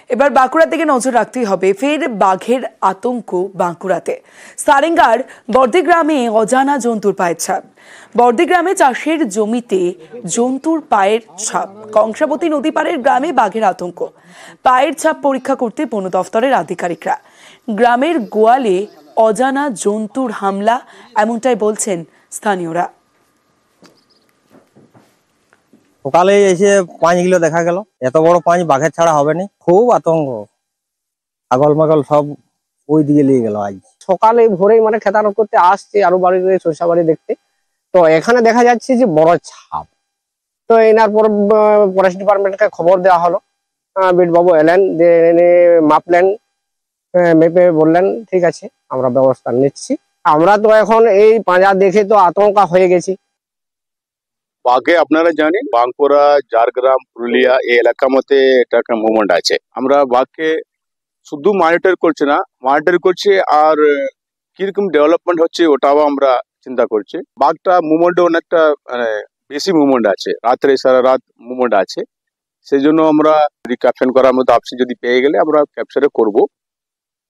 এবার বাঁকুড়ার দিকে নজর রাখতেই হবে। ফের বাঘের আতঙ্ক বাঁকুড়াতে। সারেঙ্গার বর্দিগ্রামে অজানা জন্তুর পায়ের ছাপ। বর্দিগ্রামে চাষের জমিতে জন্তুর পায়ের ছাপ। কংসাবতী নদী পাড়ের গ্রামে বাঘের আতঙ্ক। পায়ের ছাপ পরীক্ষা করতে বন দফতরের আধিকারিকরা। গ্রামের গোয়ালে অজানা জন্তুর হামলা, এমনটাই বলছেন স্থানীয়রা। সকালে এসে 5 কিলো দেখা গেল। এত বড় 5 বাঘের ছাড়া হবে না। খুব আতঙ্ক, ছাগল মাগল সব ওই দিকে নিয়ে গেল। আজ সকালে ভোরেই মানে খেতারোপ করতে আসছে আরো বাড়িতে সরষা বাড়ি দেখতে, তো এখানে দেখা যাচ্ছে যে বড় ছাপ। তো এনার পর ফরেস্ট ডিপার্টমেন্টকে খবর দেওয়া হলো। বিট বাবু এলেন, মাপলেন, মেপে বললেন ঠিক আছে আমরা ব্যবস্থা নিচ্ছি। আমরা তো এখন এই পাঁজা দেখে তো আতঙ্কা হয়ে গেছি। বাঘে আপনারা জানেন বাঁকুড়া, ঝাড়গ্রাম, পুরুলিয়া এই এলাকার মধ্যে এটা একটা মুভমেন্ট আছে। আমরা বাঘকে শুধু মনিটর করছি না, মনিটর করছি আর কিরকম ডেভেলপমেন্ট হচ্ছে ওটাও আমরা চিন্তা করছি। বাঘটা মুভমেন্টে অনেকটা বেশি মুভমেন্ট আছে, রাত্রে সারা রাত মুভমেন্ট আছে। সেই জন্য আমরা যদি ক্যাপচার করার মতো আপসি যদি পেয়ে গেলে আমরা ক্যাপচারে করবো।